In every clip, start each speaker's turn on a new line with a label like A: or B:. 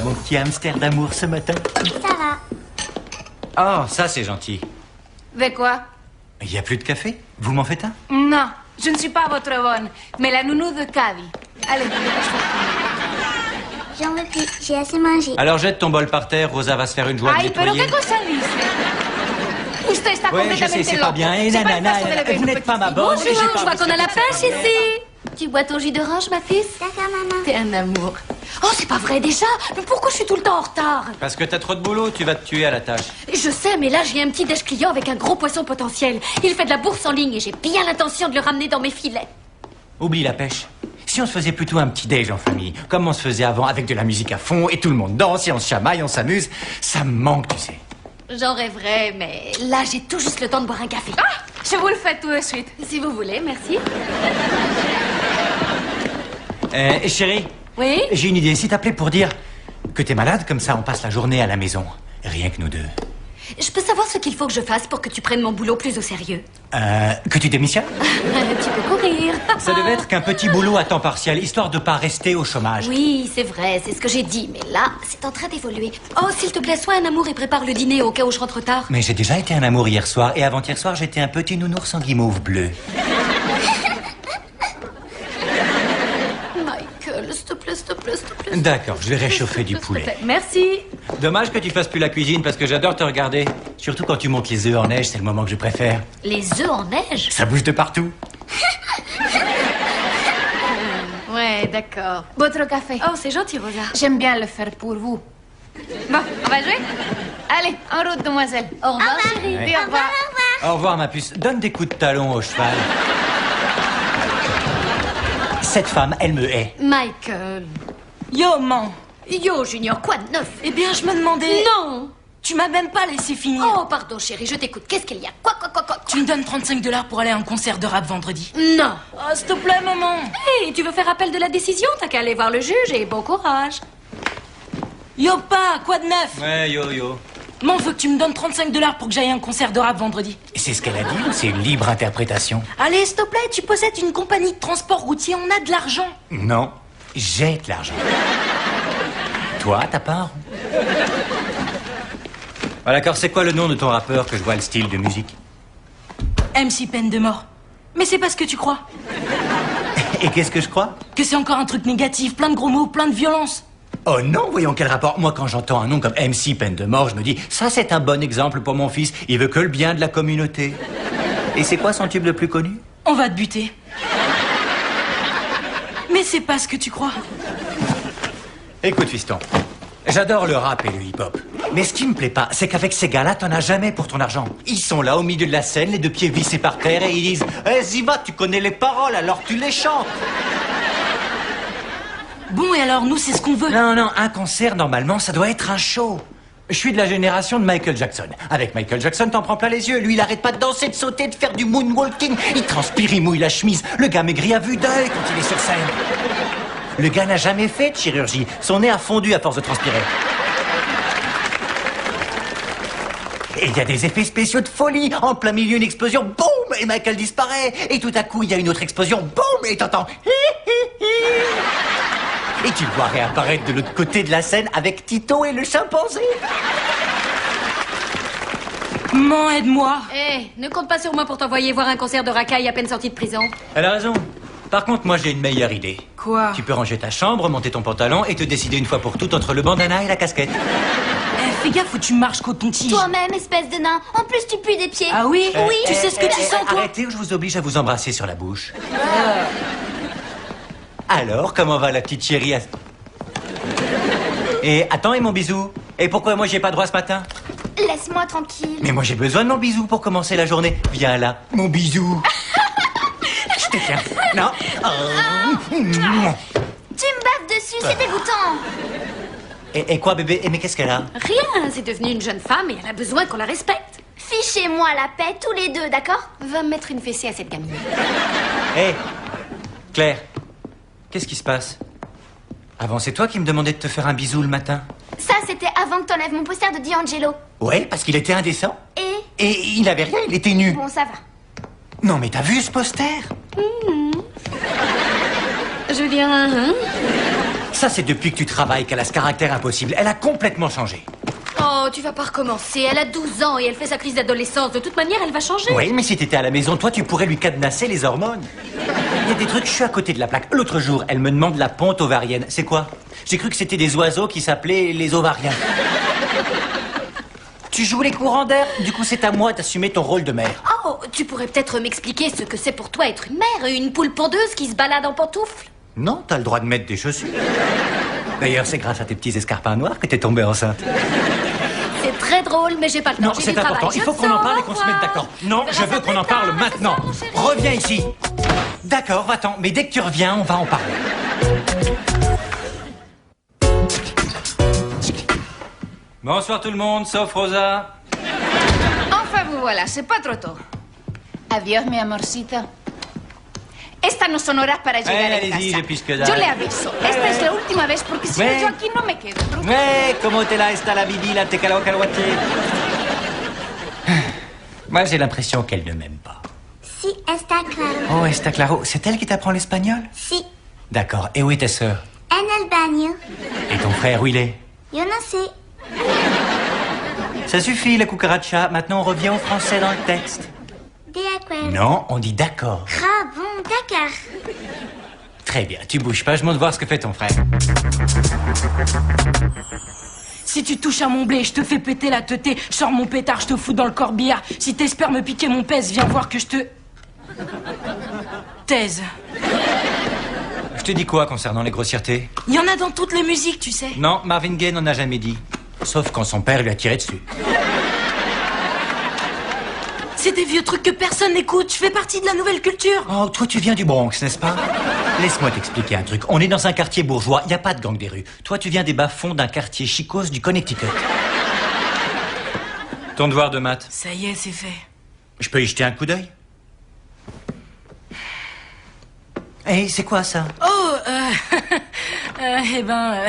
A: mon petit hamster d'amour ce matin?
B: Ça va.
A: Oh, ça c'est gentil.
C: De quoi?
A: Il n'y a plus de café? Vous m'en faites un?
C: Non, je ne suis pas votre bonne, mais la nounou de Caddy. Allez,
B: J'en veux plus, j'ai assez mangé.
A: Alors jette ton bol par terre, Rosa va se faire une joie de
C: ay, pero
A: nettoyer.
C: qué cosa dice. Usted está
A: Ouais, je sais,
C: completamente
A: c'est pas
C: loco.
A: bien. Et
C: C'est pas
A: nanana,
C: le caso de la
A: vous n'êtes pas ma bonne.
C: Bonjour,
A: et j'ai pas
C: je vois
A: envie
C: qu'on a la
A: que ça
C: pêche
A: se passe bien.
C: ici. Tu bois ton jus d'orange, ma puce?
B: D'accord, maman.
C: T'es un amour. Oh, c'est pas vrai déjà. Mais pourquoi je suis tout le temps en retard?
A: Parce que t'as trop de boulot, tu vas te tuer à la tâche.
C: Je sais, mais là, j'ai un petit déj client avec un gros poisson potentiel. Il fait de la bourse en ligne et j'ai bien l'intention de le ramener dans mes filets.
A: Oublie la pêche. Si on se faisait plutôt un petit déj en famille, comme on se faisait avant, avec de la musique à fond, et tout le monde danse, et on se chamaille, on s'amuse, ça me manque, tu sais.
C: J'en rêverais, mais là, j'ai tout juste le temps de boire un café. Ah, je vous le fais tout de suite. Si vous voulez, merci.
A: Chérie,
C: Oui?
A: j'ai une idée. Si t'appelais pour dire que t'es malade, comme ça on passe la journée à la maison. Rien que nous deux.
C: Je peux savoir ce qu'il faut que je fasse pour que tu prennes mon boulot plus au sérieux?
A: Que tu démissionnes?
C: Tu peux courir.
A: Ça devait être qu'un petit boulot à temps partiel, histoire de pas rester au chômage.
C: Oui, c'est vrai, c'est ce que j'ai dit, mais là, c'est en train d'évoluer. Oh, s'il te plaît, sois un amour et prépare le dîner au cas où je rentre tard.
A: Mais j'ai déjà été un amour hier soir, et avant-hier soir, j'étais un petit nounours en guimauve bleu.
C: Michael, s'il te plaît, s'il te plaît, s'il te plaît.
A: D'accord, je vais réchauffer du
C: S'il te
A: poulet.
C: plaît. Merci.
A: Dommage que tu fasses plus la cuisine, parce que j'adore te regarder. Surtout quand tu montes les œufs en neige, c'est le moment que je préfère.
C: Les œufs en neige?
A: Ça bouge de partout.
C: Ouais, d'accord. Votre café. Oh, c'est gentil, Rosa. J'aime bien le faire pour vous. Bon, on va jouer? Allez, en route, demoiselle. Au revoir, chérie.
A: Ouais.
C: Dis au revoir.
A: Au revoir, ma puce. Donne des coups de talon au cheval. Cette femme, elle me hait.
C: Michael.
D: Yo, man.
C: Yo, Junior, quoi de neuf?
D: Eh bien, je me demandais...
C: Non.
D: Tu m'as même pas laissé finir.
C: Oh, pardon, chérie, je t'écoute. Qu'est-ce qu'il y a? Quoi?
D: Tu me donnes 35 $ pour aller à un concert de rap vendredi.
C: Non.
D: Oh, s'il te plaît, maman.
C: Hé, tu veux faire appel de la décision? T'as qu'à aller voir le juge et bon courage.
D: Yo, pas, quoi de neuf?
A: Ouais, yo.
D: Maman veut que tu me donnes 35 $ pour que j'aille à un concert de rap vendredi.
A: C'est ce qu'elle a dit ou c'est une libre interprétation?
D: Allez, s'il te plaît, tu possèdes une compagnie de transport routier, on a de l'argent.
A: Non, j'ai de l'argent. Toi, ta part? Ah, d'accord, c'est quoi le nom de ton rappeur que je vois le style de musique?
D: MC Peine de mort. Mais c'est pas ce que tu crois.
A: Et qu'est-ce que je crois?
D: Que c'est encore un truc négatif, plein de gros mots, plein de violence.
A: Oh non, voyons quel rapport. Moi, quand j'entends un nom comme MC Peine de mort, je me dis, ça c'est un bon exemple pour mon fils. Il veut que le bien de la communauté. Et c'est quoi son tube le plus connu?
D: On va te buter. Mais c'est pas ce que tu crois.
A: Écoute, fiston, j'adore le rap et le hip-hop. Mais ce qui me plaît pas, c'est qu'avec ces gars-là, t'en as jamais pour ton argent. Ils sont là, au milieu de la scène, les deux pieds vissés par terre, et ils disent « Eh, Ziva, tu connais les paroles, alors tu les chantes !»
D: Bon, et alors, nous, c'est ce qu'on veut.
A: Non, un concert, normalement, ça doit être un show. Je suis de la génération de Michael Jackson. Avec Michael Jackson, t'en prends plein les yeux. Lui, il arrête pas de danser, de sauter, de faire du moonwalking. Il transpire, il mouille la chemise. Le gars maigrit à vue d'œil quand il est sur scène. Le gars n'a jamais fait de chirurgie. Son nez a fondu à force de transpirer. Et il y a des effets spéciaux de folie. En plein milieu, une explosion, boum, et Michael disparaît. Et tout à coup, il y a une autre explosion, boum, et t'entends... Et tu le vois réapparaître de l'autre côté de la scène avec Tito et le chimpanzé.
D: Maman, aide-moi.
C: Hé, ne compte pas sur moi pour t'envoyer voir un concert de racaille à peine sorti de prison.
A: Elle a raison. Par contre, moi, j'ai une meilleure idée.
D: Quoi?
A: Tu peux ranger ta chambre, monter ton pantalon et te décider une fois pour toutes entre le bandana et la casquette.
D: Eh, fais gaffe où tu marches, coton-tige.
B: Toi-même, espèce de nain. En plus, tu pues des pieds.
D: Ah oui?
B: Oui.
D: Tu sais ce que tu sens, toi?
A: Arrêtez ou je vous oblige à vous embrasser sur la bouche. Alors, comment va la petite chérie Et attends, et mon bisou? Et pourquoi moi j'ai pas droit ce matin?
B: Laisse-moi tranquille.
A: Mais moi j'ai besoin de mon bisou pour commencer la journée. Viens là, mon bisou. Je te tiens. Non.
B: Tu me baves dessus, c'est dégoûtant.
A: Et quoi, bébé? Mais qu'est-ce qu'elle a?
C: Rien, c'est devenu une jeune femme et elle a besoin qu'on la respecte.
B: Fichez-moi la paix, tous les deux, d'accord?
C: Va me mettre une fessée à cette gamine.
A: Hé, Claire, qu'est-ce qui se passe? Avant, c'est toi qui me demandais de te faire un bisou le matin.
B: Ça, c'était avant que t'enlèves mon poster de D'Angelo.
A: Ouais, parce qu'il était indécent.
B: Et
A: Et il avait rien, il était nu.
B: bon, ça va.
A: Non, mais t'as vu ce poster?
C: Je veux dire,
A: Ça, c'est depuis que tu travailles qu'elle a ce caractère impossible. Elle a complètement changé.
C: Oh, tu vas pas recommencer. Elle a 12 ans et elle fait sa crise d'adolescence. De toute manière, elle va changer.
A: Oui, mais si t'étais à la maison, toi, tu pourrais lui cadenasser les hormones. Il y a des trucs, je suis à côté de la plaque. L'autre jour, elle me demande la ponte ovarienne. C'est quoi? J'ai cru que c'était des oiseaux qui s'appelaient les ovariens. Tu joues les courants d'air, du coup c'est à moi d'assumer ton rôle de mère.
C: Oh, tu pourrais peut-être m'expliquer ce que c'est pour toi être une mère, une poule pondeuse qui se balade en pantoufles?
A: Non, t'as le droit de mettre des chaussures. D'ailleurs, c'est grâce à tes petits escarpins noirs que t'es tombée enceinte.
C: C'est très drôle, mais j'ai pas le temps.
A: Non, c'est important, il faut qu'on en parle et qu'on se mette d'accord. Non, je veux qu'on en parle maintenant. Reviens ici. D'accord, va-t'en, mais dès que tu reviens, on va en parler. Bonsoir tout le monde, sauf Rosa.
C: Enfin, vous voilà, c'est pas trop tôt.
E: Adiós, mi amorcito.
C: Esta no son horas para llegar a
A: allez-y,
C: casa.
A: j'ai plus que dalle.
C: Yo le aviso. Esta es la última vez porque si no yo aquí no me quedo.
A: Ouais, como te la está la bibi, la te calaucahuate. Moi, j'ai l'impression qu'elle ne m'aime pas.
B: Si, está claro.
A: Oh, está claro. C'est elle qui t'apprend l'espagnol?
B: Si,
A: D'accord. Et où est ta sœur?
B: en el baño.
A: Et ton frère, où il est?
B: Yo no sé.
A: Ça suffit, la cucaracha. Maintenant, on revient au français dans le texte.
B: De acuerdo.
A: Non, on dit d'accord.
B: Ah bon, d'accord.
A: Très bien, tu bouges pas, je monte voir ce que fait ton frère.
D: Si tu touches à mon blé, je te fais péter la teuté. Je sors mon pétard, je te fous dans le corbillard. Si t'espères me piquer mon pèse, viens voir que je te... taise.
A: Je te dis quoi concernant les grossièretés?
D: Il y en a dans toutes les musiques, tu sais.
A: Non, Marvin Gaye n'en a jamais dit. Sauf quand son père lui a tiré dessus.
D: C'est des vieux trucs que personne n'écoute. Je fais partie de la nouvelle culture.
A: Oh, toi tu viens du Bronx, n'est-ce pas? Laisse-moi t'expliquer un truc. On est dans un quartier bourgeois, il n'y a pas de gang des rues. Toi tu viens des bas-fonds d'un quartier chicose du Connecticut. Ton devoir de maths.
D: Ça y est, c'est fait.
A: Je peux y jeter un coup d'œil? Hé, c'est quoi ça?
D: Oh,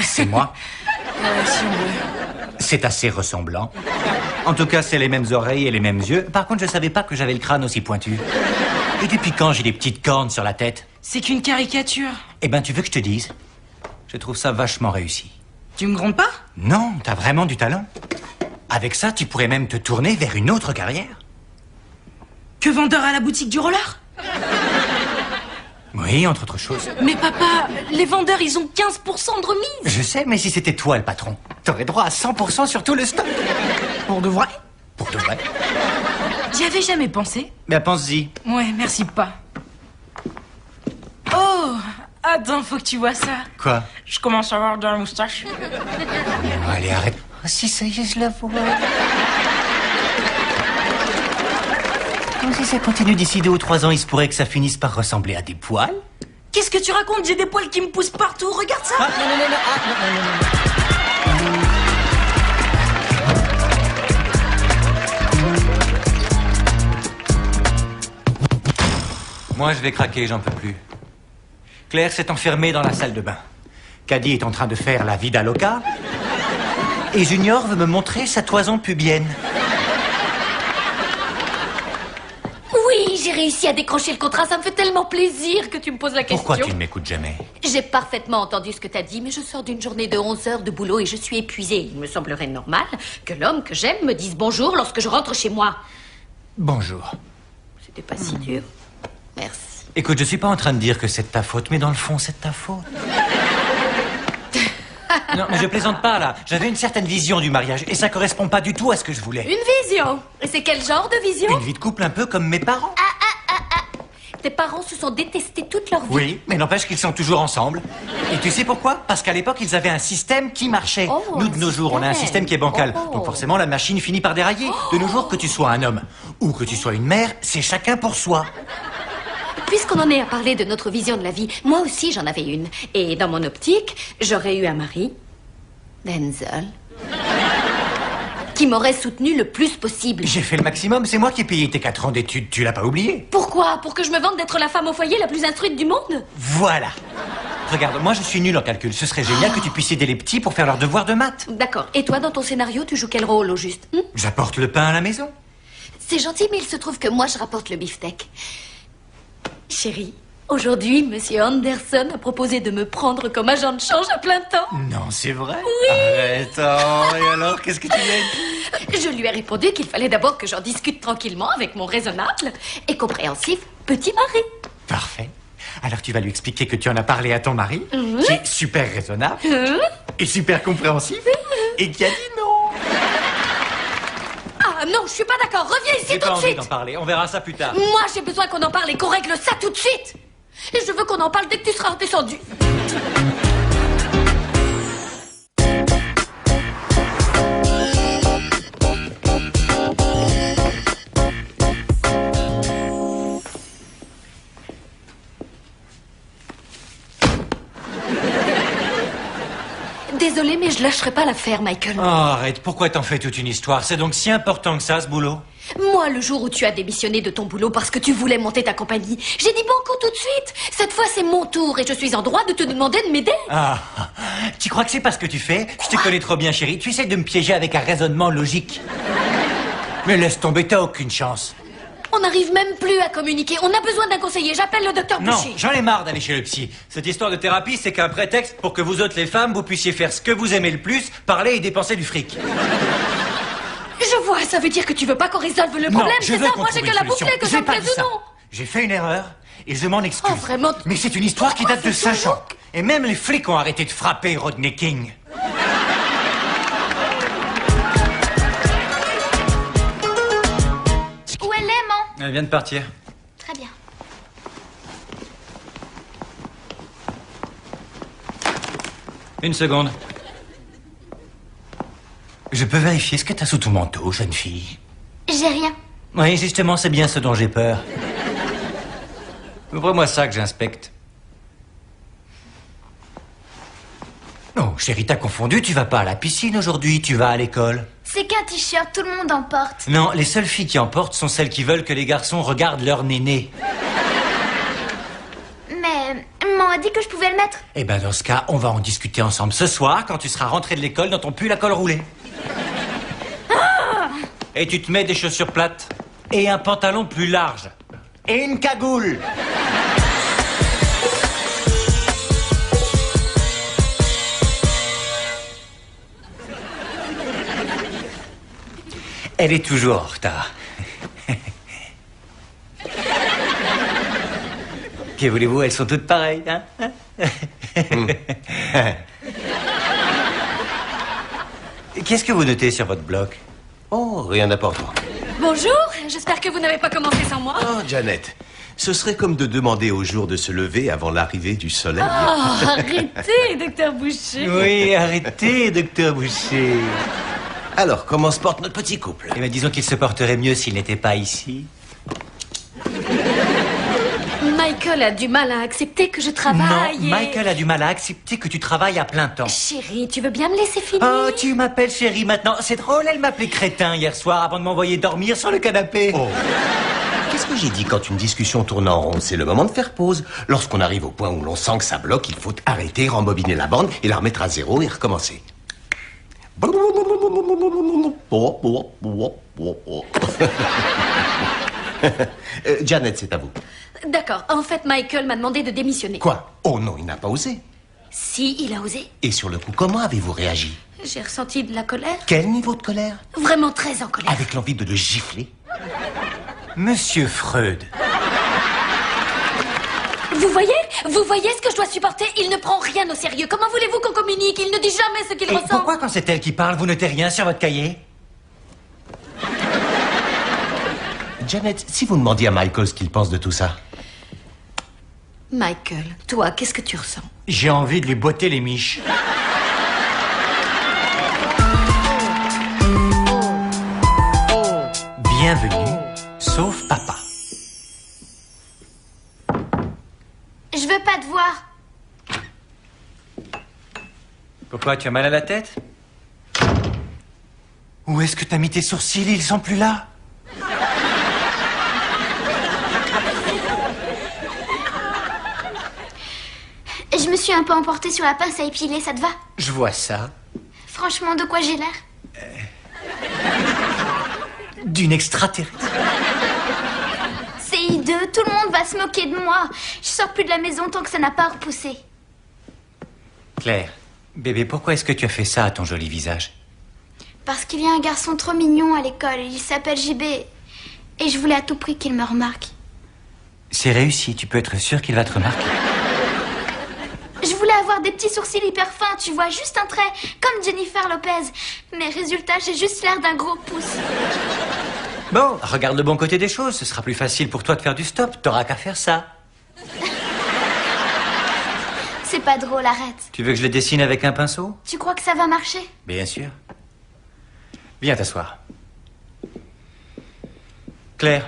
A: C'est moi.
D: si on veut.
A: C'est assez ressemblant. En tout cas, c'est les mêmes oreilles et les mêmes yeux. Par contre, je savais pas que j'avais le crâne aussi pointu. Et depuis quand j'ai des petites cornes sur la tête?
D: C'est qu'une caricature.
A: Eh ben, tu veux que je te dise? Je trouve ça vachement réussi.
D: Tu me grondes pas?
A: Non, t'as vraiment du talent. Avec ça, tu pourrais même te tourner vers une autre carrière.
D: Que vendeur à la boutique du roller?
A: Oui, entre autres choses.
D: Mais papa, les vendeurs, ils ont 15% de remise.
A: Je sais, mais si c'était toi le patron, t'aurais droit à 100% sur tout le stock.
D: Pour de vrai?
A: Pour de vrai.
D: T'y avais jamais pensé?
A: Ben, pense-y.
D: Ouais, merci pas. Oh, attends, faut que tu vois ça.
A: Quoi?
D: Je commence à avoir de la moustache.
A: Allez, arrête. Oh, si, ça y est, je la vois. Si ça continue d'ici 2 ou 3 ans, il se pourrait que ça finisse par ressembler à des poils.
D: Qu'est-ce que tu racontes? J'ai des poils qui me poussent partout, regarde ça.
A: Ah, non. Moi, je vais craquer, j'en peux plus. Claire s'est enfermée dans la salle de bain. Caddy est en train de faire la vida loca. Et Junior veut me montrer sa toison pubienne.
C: Oui, j'ai réussi à décrocher le contrat. Ça me fait tellement plaisir que tu me poses la question.
A: Pourquoi tu ne m'écoutes jamais?
C: J'ai parfaitement entendu ce que t'as dit, mais je sors d'une journée de 11 heures de boulot et je suis épuisée. Il me semblerait normal que l'homme que j'aime me dise bonjour lorsque je rentre chez moi.
A: Bonjour.
C: C'était pas si dur. Merci.
A: Écoute, je suis pas en train de dire que c'est de ta faute, mais dans le fond, c'est de ta faute. Non, mais je plaisante pas, là. J'avais une certaine vision du mariage, et ça correspond pas du tout à ce que je voulais.
C: Une vision. Et c'est quel genre de vision?
A: Une vie de couple un peu comme mes parents.
C: Tes parents se sont détestés toute leur vie.
A: Oui, mais n'empêche qu'ils sont toujours ensemble. Et tu sais pourquoi? Parce qu'à l'époque, ils avaient un système qui marchait.
C: Oh,
A: Nous, de nos jours, on a un système qui est bancal.
C: Oh.
A: Donc forcément, la machine finit par dérailler. De nos jours, que tu sois un homme ou que tu sois une mère, c'est chacun pour soi.
C: Puisqu'on en est à parler de notre vision de la vie, moi aussi j'en avais une. Et dans mon optique, j'aurais eu un mari, Denzel, qui m'aurait soutenu le plus possible.
A: J'ai fait le maximum, c'est moi qui ai payé tes 4 ans d'études, tu l'as pas oublié?
C: Pourquoi? Pour que je me vante d'être la femme au foyer la plus instruite du monde?
A: Voilà. Regarde, moi je suis nul en calcul. Ce serait génial que tu puisses aider les petits pour faire leurs devoirs de maths.
C: D'accord. Et toi, dans ton scénario, tu joues quel rôle au juste?
A: J'apporte le pain à la maison.
C: C'est gentil, mais il se trouve que moi, je rapporte le beefsteak. Chérie, Aujourd'hui, Monsieur Anderson a proposé de me prendre comme agent de change à plein temps.
A: Non, c'est vrai?
C: Oui.
A: Arrête, oh, et alors, qu'est-ce que tu lui as dit?
C: Je lui ai répondu qu'il fallait d'abord que j'en discute tranquillement avec mon raisonnable et compréhensif petit mari.
A: Parfait. Alors tu vas lui expliquer que tu en as parlé à ton mari, qui est super raisonnable et super compréhensif, et qui a dit non.
C: Ah non, je suis pas d'accord. Reviens ici
A: J'ai
C: tout
A: pas
C: de
A: envie
C: suite.
A: d'en parler, on verra ça plus tard.
C: Moi, j'ai besoin qu'on en parle et qu'on règle ça tout de suite. Et je veux qu'on en parle dès que tu seras redescendu. Désolée, mais je lâcherai pas l'affaire, Michael.
A: Oh, arrête, pourquoi t'en fais toute une histoire? C'est donc si important que ça, ce boulot?
C: Moi, le jour où tu as démissionné de ton boulot parce que tu voulais monter ta compagnie, j'ai dit banco tout de suite. Cette fois, c'est mon tour et je suis en droit de te demander de m'aider.
A: Ah, tu crois que c'est pas ce que tu fais? Je te connais trop bien, chérie. Tu essaies de me piéger avec un raisonnement logique. Mais laisse tomber, t'as aucune chance.
C: On n'arrive même plus à communiquer. On a besoin d'un conseiller. J'appelle le docteur
A: Non,
C: Boucher.
A: j'en ai marre d'aller chez le psy. Cette histoire de thérapie, c'est qu'un prétexte pour que vous autres les femmes, vous puissiez faire ce que vous aimez le plus, parler et dépenser du fric.
C: Je vois, ça veut dire que tu veux pas qu'on résolve le problème,
A: je
C: c'est
A: veux
C: ça?
A: qu'on
C: Moi, j'ai
A: trouve
C: que
A: une
C: la boucler,
A: solution.
C: que ça
A: J'ai
C: me
A: pas
C: plaise
A: dit
C: ou
A: ça.
C: non.
A: J'ai fait une erreur et je m'en excuse.
C: Oh, vraiment?
A: Mais c'est une histoire qui date de
C: c'est
A: 5 ans. Et même les flics ont arrêté de frapper Rodney King.
B: Où est l'aimant?
A: Elle vient de partir.
B: Très bien.
A: Une seconde. Je peux vérifier ce que t'as sous ton manteau, jeune fille?
B: J'ai rien.
A: Oui, justement, c'est bien ce dont j'ai peur. Ouvre-moi ça que j'inspecte. Oh, chérie, t'as confondu, tu vas pas à la piscine aujourd'hui, tu vas à l'école.
B: C'est qu'un t-shirt, tout le monde en porte.
A: Non, les seules filles qui en portent sont celles qui veulent que les garçons regardent leur néné.
B: Mais maman a dit que je pouvais le mettre.
A: Eh ben, dans ce cas, on va en discuter ensemble ce soir quand tu seras rentré de l'école dans ton pull à col roulé. Et tu te mets des chaussures plates et un pantalon plus large. Et une cagoule. Elle est toujours en retard. Que voulez-vous, elles sont toutes pareilles, hein? Qu'est-ce que vous notez sur votre bloc?
F: Oh, rien d'important.
C: Bonjour, j'espère que vous n'avez pas commencé sans moi.
F: Oh, Janet, ce serait comme de demander au jour de se lever avant l'arrivée du soleil.
C: Oh, arrêtez, docteur Boucher.
A: Oui, arrêtez, docteur Boucher.
F: Alors, comment se porte notre petit couple?
A: Eh bien, disons qu'il se porterait mieux s'il n'était pas ici.
C: Michael a du mal à accepter que je travaille.
A: Non, Michael a du mal à accepter que tu travailles à plein temps.
C: Chérie, tu veux bien me laisser finir?
A: Oh, tu m'appelles chérie maintenant. C'est drôle, elle m'appelait crétin hier soir avant de m'envoyer dormir sur le canapé.
F: Oh. Qu'est-ce que j'ai dit quand une discussion tourne en rond? C'est le moment de faire pause. Lorsqu'on arrive au point où l'on sent que ça bloque, il faut arrêter, rembobiner la bande et la remettre à zéro et recommencer. Janet, c'est à vous.
C: D'accord, en fait, Michael m'a demandé de démissionner.
F: Quoi? Oh non, il n'a pas osé.
C: Si, il a osé.
F: Et sur le coup, comment avez-vous réagi?
C: J'ai ressenti de la colère.
F: Quel niveau de colère?
C: Vraiment très en colère.
F: Avec l'envie de le gifler?
A: Monsieur Freud.
C: Vous voyez ce que je dois supporter? Il ne prend rien au sérieux. Comment voulez-vous qu'on communique? Il ne dit jamais ce qu'il
A: Et
C: ressent.
A: pourquoi quand c'est elle qui parle, vous notez rien sur votre cahier?
F: Janet, si vous demandiez à Michael ce qu'il pense de tout ça.
C: Michael, toi, qu'est-ce que tu ressens?
A: J'ai envie de lui botter les miches. Bienvenue, sauf papa.
B: Je veux pas te voir.
A: Pourquoi, tu as mal à la tête? Où est-ce que t'as mis tes sourcils? Ils sont plus là.
B: Je me suis un peu emportée sur la pince à épiler, ça te va?
A: Je vois ça.
B: Franchement, de quoi j'ai l'air?
A: D'une extraterrestre.
B: C'est hideux, tout le monde va se moquer de moi. Je sors plus de la maison tant que ça n'a pas repoussé.
A: Claire, bébé, pourquoi est-ce que tu as fait ça à ton joli visage?
B: Parce qu'il y a un garçon trop mignon à l'école, il s'appelle JB. Et je voulais à tout prix qu'il me remarque.
A: C'est réussi, tu peux être sûr qu'il va te remarquer.
B: Je voulais avoir des petits sourcils hyper fins, tu vois, juste un trait, comme Jennifer Lopez. Mais résultat, j'ai juste l'air d'un gros pouce.
A: Bon, regarde le bon côté des choses, ce sera plus facile pour toi de faire du stop, t'auras qu'à faire ça.
B: C'est pas drôle, arrête.
A: Tu veux que je le dessine avec un pinceau?
B: Tu crois que ça va marcher?
A: Bien sûr. Viens t'asseoir. Claire,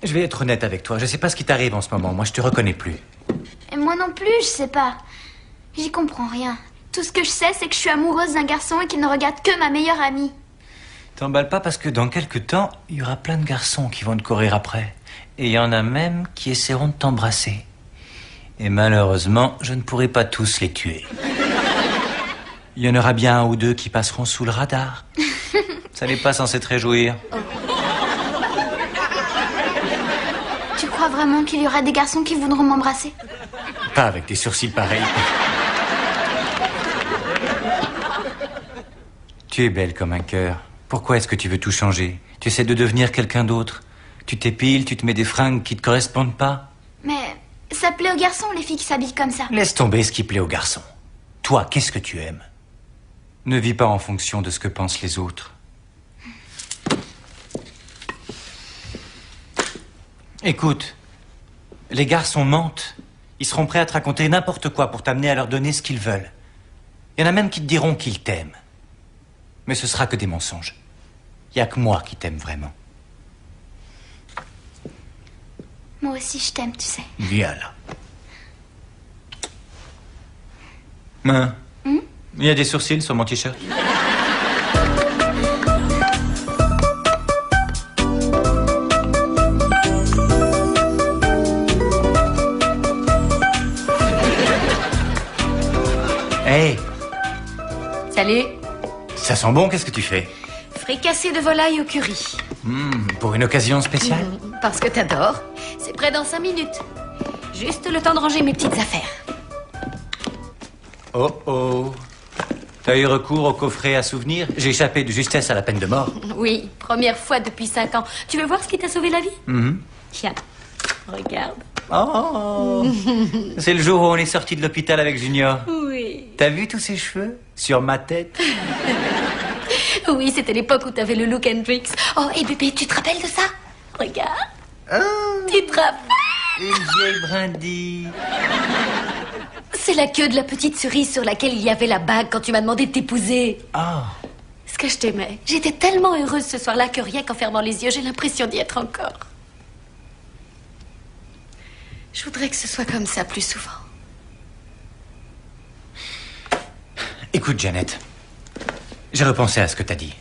A: je vais être honnête avec toi, je sais pas ce qui t'arrive en ce moment, moi je te reconnais plus.
B: Et moi non plus, je sais pas. J'y comprends rien. Tout ce que je sais, c'est que je suis amoureuse d'un garçon et qu'il ne regarde que ma meilleure amie.
A: T'emballe pas parce que dans quelques temps, il y aura plein de garçons qui vont te courir après. Et il y en a même qui essaieront de t'embrasser. Et malheureusement, je ne pourrai pas tous les tuer. Il y en aura bien un ou deux qui passeront sous le radar. Ça n'est pas censé te réjouir.
B: Tu crois vraiment qu'il y aura des garçons qui voudront m'embrasser?
A: Pas avec des sourcils pareils. Tu es belle comme un cœur. Pourquoi est-ce que tu veux tout changer? Tu essaies de devenir quelqu'un d'autre. Tu t'épiles, tu te mets des fringues qui te correspondent pas.
B: Mais ça plaît aux garçons, les filles qui s'habillent comme ça.
A: Laisse tomber ce qui plaît aux garçons. Toi, qu'est-ce que tu aimes? Ne vis pas en fonction de ce que pensent les autres. Écoute, les garçons mentent. Ils seront prêts à te raconter n'importe quoi pour t'amener à leur donner ce qu'ils veulent. Il y en a même qui te diront qu'ils t'aiment. Mais ce sera que des mensonges. Il n'y a que moi qui t'aime vraiment.
B: Moi aussi, je t'aime, tu sais.
A: Viens là. Hein? Il y a des sourcils sur mon t-shirt. Hey,
C: Salut.
A: ça sent bon, qu'est-ce que tu fais?
C: Fricassé de volaille au curry.
A: Pour une occasion spéciale?
C: Parce que t'adores. C'est prêt dans 5 minutes. Juste le temps de ranger mes petites affaires.
A: Oh oh. T'as eu recours au coffret à souvenirs? J'ai échappé de justesse à la peine de mort.
C: Oui, première fois depuis 5 ans. Tu veux voir ce qui t'a sauvé la vie? Tiens, regarde.
A: Oh. C'est le jour où on est sorti de l'hôpital avec Junior.
C: Oui.
A: T'as vu tous ces cheveux sur ma tête?
C: Oui, c'était l'époque où t'avais le look Hendrix. Oh, et bébé, tu te rappelles de ça? Regarde. Tu te rappelles?
A: Une vieille brindille.
C: C'est la queue de la petite cerise sur laquelle il y avait la bague quand tu m'as demandé de t'épouser.
A: Oh.
C: Ce que je t'aimais. J'étais tellement heureuse ce soir-là que rien qu'en fermant les yeux, j'ai l'impression d'y être encore. Je voudrais que ce soit comme ça plus souvent.
A: Écoute, Janet. J'ai repensé à ce que t'as dit.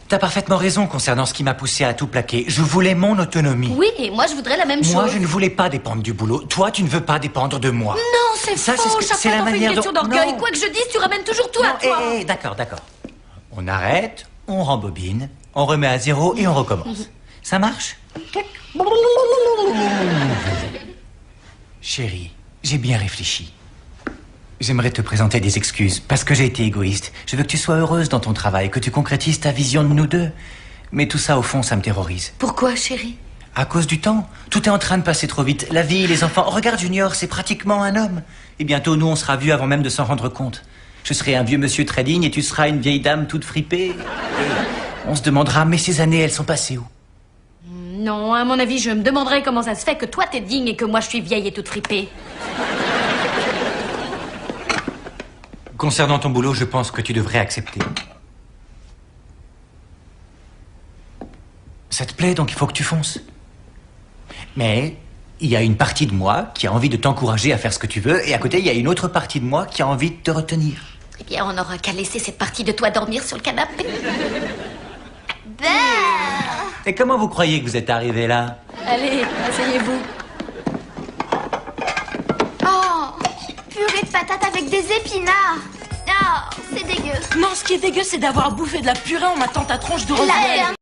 A: T'as parfaitement raison concernant ce qui m'a poussé à tout plaquer. Je voulais mon autonomie.
C: Oui, et moi je voudrais la même chose.
A: Moi, je ne voulais pas dépendre du boulot. Toi, tu ne veux pas dépendre de moi.
C: Non, c'est
A: Ça,
C: faux.
A: c'est ce que-
C: Chaque
A: c'est
C: fois
A: la
C: t'en fais une
A: manière
C: question
A: dont-
C: d'orgueil.
A: Non.
C: Quoi que je dise, tu ramènes toujours tout à
A: Non,
C: toi.
A: d'accord, d'accord. On arrête, on rembobine, on remet à zéro et on recommence. Ça marche? Chérie, j'ai bien réfléchi. J'aimerais te présenter des excuses parce que j'ai été égoïste. Je veux que tu sois heureuse dans ton travail, que tu concrétises ta vision de nous deux. Mais tout ça, au fond, ça me terrorise.
C: Pourquoi, chérie?
A: À cause du temps. Tout est en train de passer trop vite. La vie, les enfants. Regarde, Junior, c'est pratiquement un homme. Et bientôt, nous, on sera vieux avant même de s'en rendre compte. Je serai un vieux monsieur très digne et tu seras une vieille dame toute fripée. Et on se demandera, mais ces années, elles sont passées où?
C: Non, à mon avis, je me demanderais comment ça se fait que toi t'es digne et que moi je suis vieille et toute fripée.
A: Concernant ton boulot, je pense que tu devrais accepter. Ça te plaît, donc il faut que tu fonces. Mais il y a une partie de moi qui a envie de t'encourager à faire ce que tu veux, et à côté, il y a une autre partie de moi qui a envie de te retenir.
C: Eh bien, on n'aura qu'à laisser cette partie de toi dormir sur le canapé.
A: Et comment vous croyez que vous êtes arrivé là?
C: Allez, asseyez-vous.
B: Oh, purée de patates avec des épinards. Oh, c'est dégueu.
D: Non, ce qui est dégueu, c'est d'avoir bouffé de la purée en m'attendant ta tronche de
B: La
D: roquette.
B: merde.